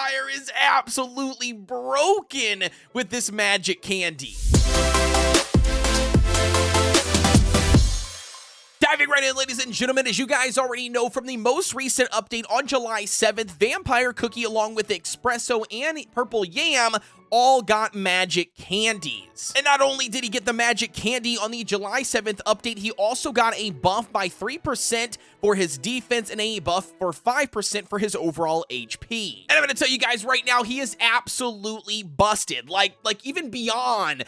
Vampire is absolutely broken with this magic candy. Diving right in, ladies and gentlemen, as you guys already know from the most recent update on July 7th, Vampire Cookie along with Espresso and Purple Yam all got magic candies. And not only did he get the magic candy on the July 7th update, he also got a buff by 3% for his defense and a buff for 5% for his overall HP. And I'm gonna tell you guys right now, he is absolutely busted. Like even beyond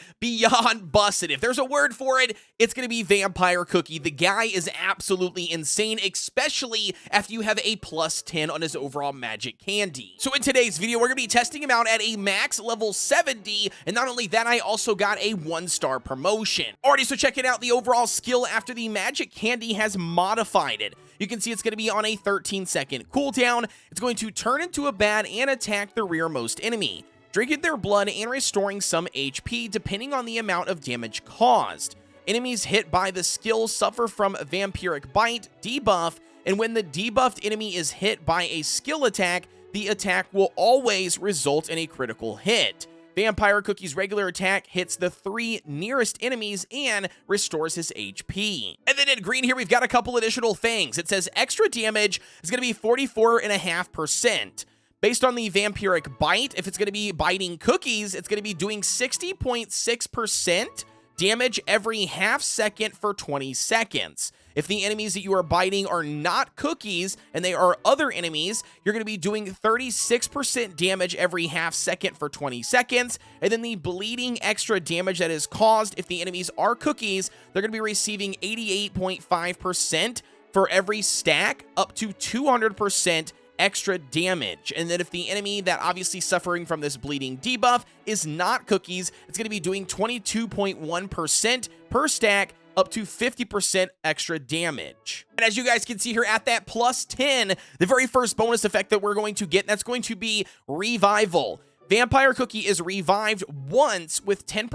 busted. If there's a word for it, it's gonna be Vampire Cookie. The guy is absolutely insane, especially after you have a plus 10 on his overall magic candy. So in today's video, we're gonna be testing him out at a max level 70, and not only that, I also got a 1-star promotion. Alrighty, so checking out the overall skill after the magic candy has modified it. You can see it's going to be on a 13-second cooldown. It's going to turn into a bat and attack the rearmost enemy, drinking their blood and restoring some HP depending on the amount of damage caused. Enemies hit by the skill suffer from Vampiric Bite debuff, and when the debuffed enemy is hit by a skill attack, the attack will always result in a critical hit. Vampire Cookie's regular attack hits the 3 nearest enemies and restores his HP. And then in green here, we've got a couple additional things. It says extra damage is going to be 44.5%. Based on the Vampiric Bite, if it's going to be biting cookies, it's going to be doing 60.6% damage every half second for 20 seconds. If the enemies that you are biting are not cookies and they are other enemies, you're going to be doing 36% damage every half second for 20 seconds. And then the bleeding extra damage that is caused if the enemies are cookies, they're going to be receiving 88.5% for every stack, up to 200% extra damage. And then if the enemy that obviously suffering from this bleeding debuff is not cookies, it's going to be doing 22.1% per stack, up to 50% extra damage. And as you guys can see here at that plus 10, the very first bonus effect that we're going to get, that's going to be Revival. Vampire Cookie is revived once with 10%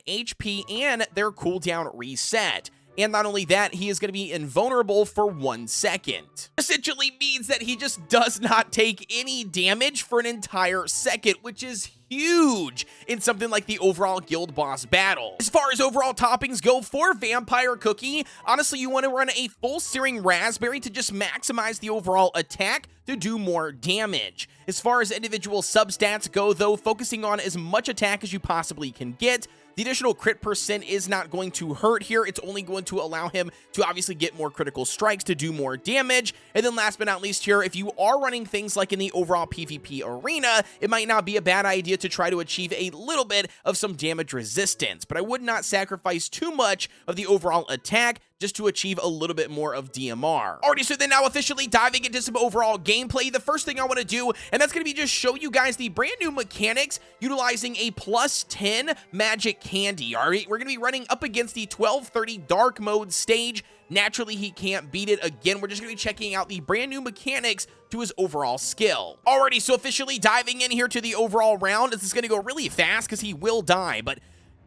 HP and their cooldown reset. And not only that, he is going to be invulnerable for 1 second. Essentially means that he just does not take any damage for an entire second, which is huge in something like the overall guild boss battle. As far as overall toppings go for Vampire Cookie, honestly, you want to run a full searing raspberry to just maximize the overall attack to do more damage. As far as individual substats go, though, focusing on as much attack as you possibly can get. The additional crit percent is not going to hurt here. It's only going to allow him to obviously get more critical strikes to do more damage. And then last but not least here, if you are running things like in the overall PvP arena, it might not be a bad idea to try to achieve a little bit of some damage resistance. But I would not sacrifice too much of the overall attack just to achieve a little bit more of DMR. Alrighty, so then now officially diving into some overall gameplay, the first thing I want to do, and that's going to be just show you guys the brand new mechanics utilizing a plus 10 magic candy. Alright, we're going to be running up against the 1230 dark mode stage. Naturally, he can't beat it. Again, we're just going to be checking out the brand new mechanics to his overall skill. Alrighty, so officially diving in here to the overall round. This is going to go really fast because he will die, but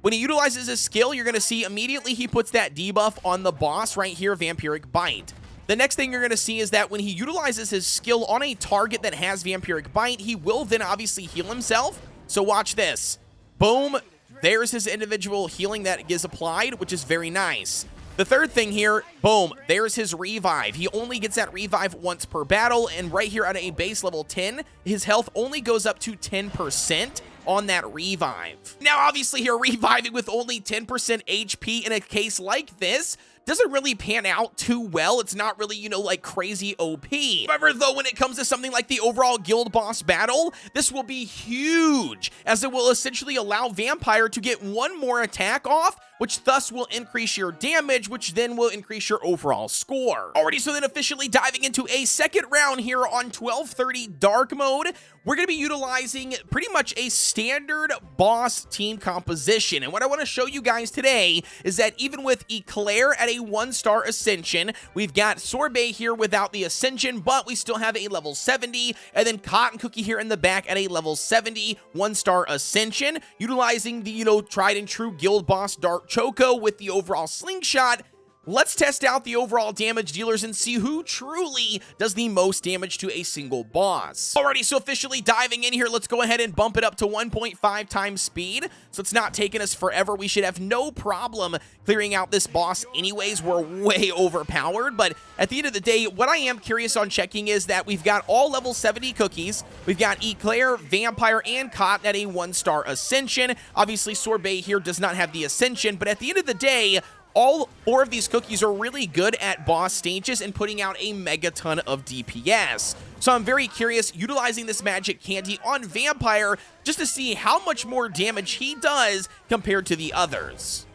when he utilizes his skill, you're going to see immediately he puts that debuff on the boss right here, Vampiric Bite. The next thing you're going to see is that when he utilizes his skill on a target that has Vampiric Bite, he will then obviously heal himself. So watch this. Boom. There's his individual healing that is applied, which is very nice. The third thing here, boom, there's his revive. He only gets that revive once per battle, and right here at a base level 10, his health only goes up to 10% on that revive. Now, obviously here, reviving with only 10% HP in a case like this doesn't really pan out too well. It's not really, you know, like crazy OP. However, though, when it comes to something like the overall guild boss battle, this will be huge, as it will essentially allow Vampire to get one more attack off, which thus will increase your damage, which then will increase your overall score. Alrighty, so then officially diving into a second round here on 1230 dark mode, we're going to be utilizing pretty much a standard boss team composition. And what I want to show you guys today is that even with Eclair at a 1-star ascension, we've got Sorbet here without the ascension, but we still have a level 70, and then Cotton Cookie here in the back at a level 70 1-star ascension, utilizing the, you know, tried and true guild boss Dark Choco with the overall slingshot. Let's test out the overall damage dealers and see who truly does the most damage to a single boss. Alrighty, so officially diving in here, let's go ahead and bump it up to 1.5 times speed. So it's not taking us forever. We should have no problem clearing out this boss anyways. We're way overpowered, but at the end of the day, what I am curious on checking is that we've got all level 70 cookies. We've got Eclair, Vampire, and Cotton at a 1-star Ascension. Obviously, Sorbet here does not have the Ascension, but at the end of the day, all 4 of these cookies are really good at boss stages and putting out a megaton of DPS. So I'm very curious utilizing this magic candy on Vampire just to see how much more damage he does compared to the others.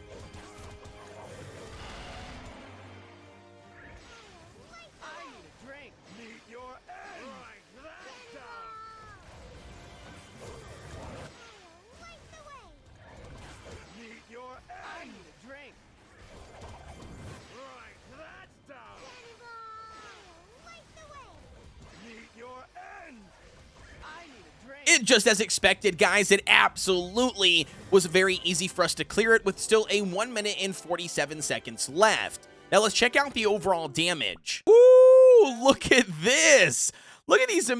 And just as expected, guys, it absolutely was very easy for us to clear it with still a 1 minute and 47 seconds left. Now let's check out the overall damage. Ooh, look at this. Look at these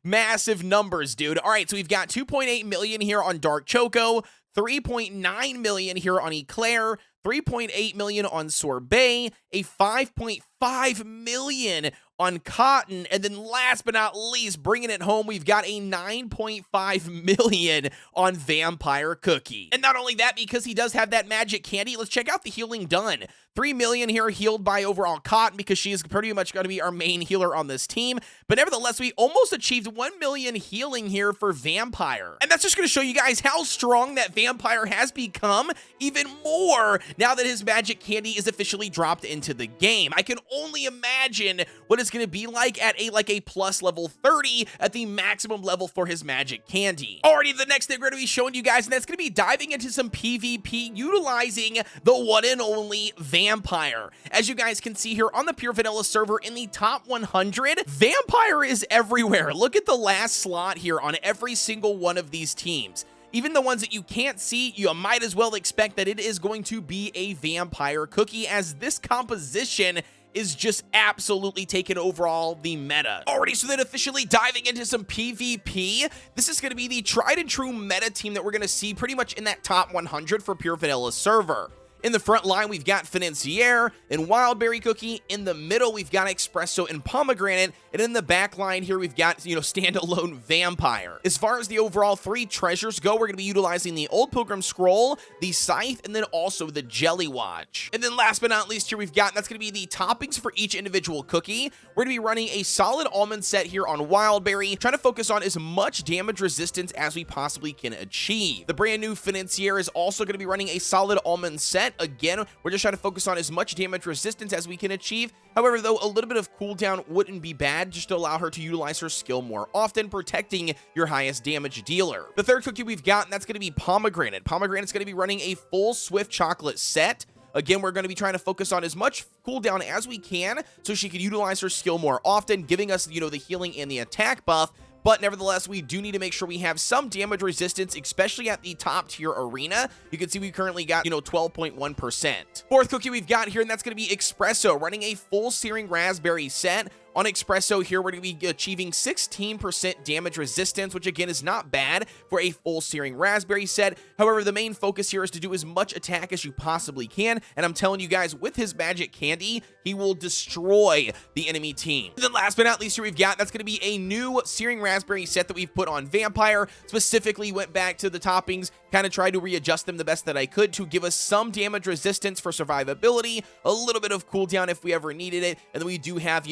massive numbers, dude. All right, so we've got 2.8 million here on Dark Choco, 3.9 million here on Eclair, 3.8 million on Sorbet, a 5.5 million on Cotton, and then last but not least, bringing it home, we've got a 9.5 million on Vampire Cookie. And not only that, because he does have that magic candy, let's check out the healing done. 3 million here healed by overall Cotton because she is pretty much going to be our main healer on this team. But nevertheless, we almost achieved 1 million healing here for Vampire. And that's just going to show you guys how strong that Vampire has become even more now that his magic candy is officially dropped into the game. I can only imagine what it's going to be like at a plus level 30 at the maximum level for his magic candy. Alrighty, the next thing we're going to be showing you guys, and that's going to be diving into some PvP utilizing the one and only Vampire. As you guys can see here on the Pure Vanilla server in the top 100, Vampire is everywhere. Look at the last slot here on every single one of these teams. Even the ones that you can't see, you might as well expect that it is going to be a Vampire Cookie, as this composition is just absolutely taking overall the meta. Alrighty, so then officially diving into some PvP, this is going to be the tried and true meta team that we're going to see pretty much in that top 100 for Pure Vanilla server. In the front line, we've got Financier and Wildberry Cookie. In the middle, we've got Espresso and Pomegranate. And in the back line here, we've got, standalone Vampire. As far as the overall 3 treasures go, we're going to be utilizing the Old Pilgrim Scroll, the Scythe, and then also the Jelly Watch. And then last but not least here, we've got, that's going to be the toppings for each individual cookie. We're going to be running a solid almond set here on Wildberry, trying to focus on as much damage resistance as we possibly can achieve. The brand new Financier is also going to be running a solid almond set. Again, we're just trying to focus on as much damage resistance as we can achieve. However, though, a little bit of cooldown wouldn't be bad just to allow her to utilize her skill more often, protecting your highest damage dealer. The third cookie we've got, and that's going to be Pomegranate. Pomegranate's going to be running a full Swift Chocolate set. Again, we're going to be trying to focus on as much cooldown as we can so she can utilize her skill more often, giving us, the healing and the attack buff. But nevertheless, we do need to make sure we have some damage resistance, especially at the top tier arena. You can see we currently got, 12.1%. Fourth cookie we've got here, and that's going to be Espresso, running a full Searing Raspberry set. On Espresso here, we're going to be achieving 16% damage resistance, which again is not bad for a full Searing Raspberry set. However, the main focus here is to do as much attack as you possibly can, and I'm telling you guys, with his magic candy, he will destroy the enemy team. And then last but not least here we've got, that's going to be a new Searing Raspberry set that we've put on Vampire. Specifically went back to the toppings, kind of tried to readjust them the best that I could to give us some damage resistance for survivability, a little bit of cooldown if we ever needed it, and then we do have,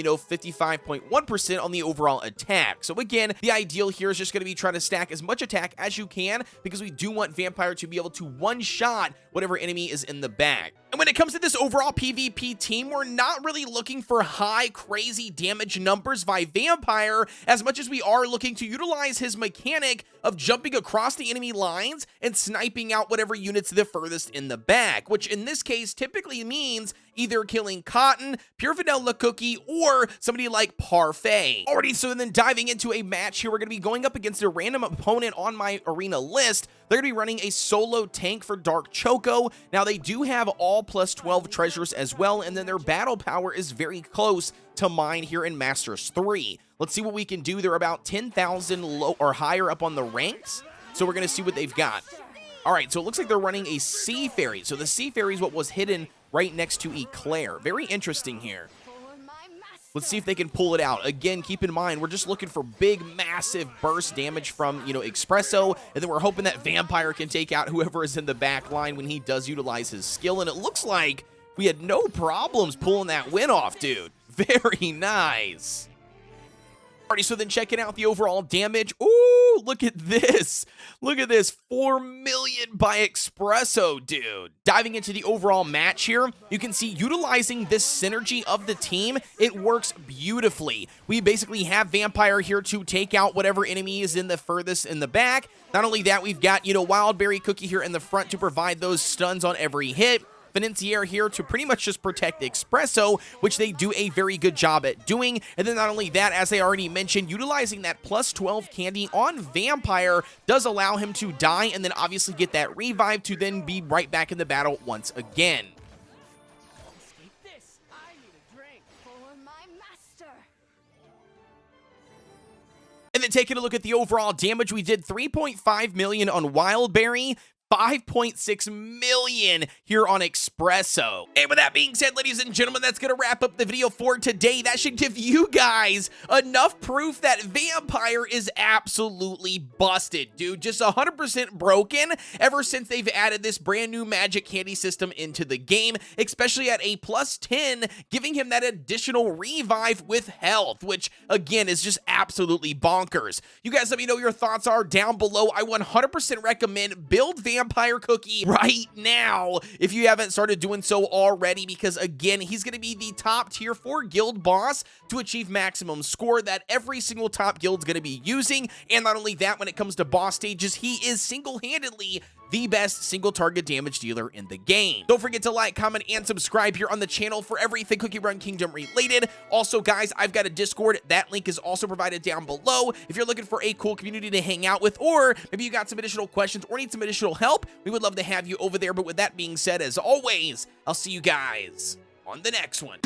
55.1% on the overall attack. So again, the ideal here is just going to be trying to stack as much attack as you can, because we do want Vampire to be able to one-shot whatever enemy is in the bag. And when it comes to this overall PvP team, we're not really looking for high, crazy damage numbers by Vampire, as much as we are looking to utilize his mechanic of jumping across the enemy lines and sniping out whatever units the furthest in the back, which in this case typically means either killing Cotton, Pure Vanilla Cookie, or somebody like Parfait. Alrighty, so then diving into a match here, we're going to be going up against a random opponent on my arena list. They're going to be running a solo tank for Dark Choco. Now, they do have all plus 12 treasures as well, and then their battle power is very close to mine here in Masters 3. Let's see what we can do. They're about 10,000 low or higher up on the ranks, so we're going to see what they've got. All right, so it looks like they're running a Sea Fairy. So the Sea Fairy is what was hidden right next to Eclair. Very interesting here. Let's see if they can pull it out. Again, keep in mind, we're just looking for big, massive burst damage from, Espresso, and then we're hoping that Vampire can take out whoever is in the back line when he does utilize his skill, and it looks like we had no problems pulling that win off, dude. Very nice. Alrighty, so then checking out the overall damage. Ooh, look at this. Look at this. 4 million by Espresso, dude. Diving into the overall match here, you can see utilizing this synergy of the team, it works beautifully. We basically have Vampire here to take out whatever enemy is in the furthest in the back. Not only that, we've got, Wildberry Cookie here in the front to provide those stuns on every hit. Financier here to pretty much just protect Espresso, which they do a very good job at doing. And then not only that, as I already mentioned, utilizing that plus 12 candy on Vampire does allow him to die and then obviously get that revive to then be right back in the battle once again. And then taking a look at the overall damage, we did 3.5 million on Wildberry, 5.6 million here on Espresso. And with that being said, ladies and gentlemen, that's going to wrap up the video for today. That should give you guys enough proof that Vampire is absolutely busted, dude. Just 100% broken ever since they've added this brand new magic candy system into the game, especially at a plus 10, giving him that additional revive with health, which again is just absolutely bonkers. You guys let me know your thoughts are down below. I 100% recommend build Vampire Cookie right now if you haven't started doing so already, because again, he's going to be the top tier 4 guild boss to achieve maximum score that every single top guild's going to be using. And not only that, when it comes to boss stages, he is single-handedly the best single target damage dealer in the game. Don't forget to like, comment, and subscribe here on the channel for everything Cookie Run Kingdom related. Also, guys, I've got a Discord. That link is also provided down below if you're looking for a cool community to hang out with, or maybe you got some additional questions or need some additional help. We would love to have you over there. But with that being said, as always, I'll see you guys on the next one.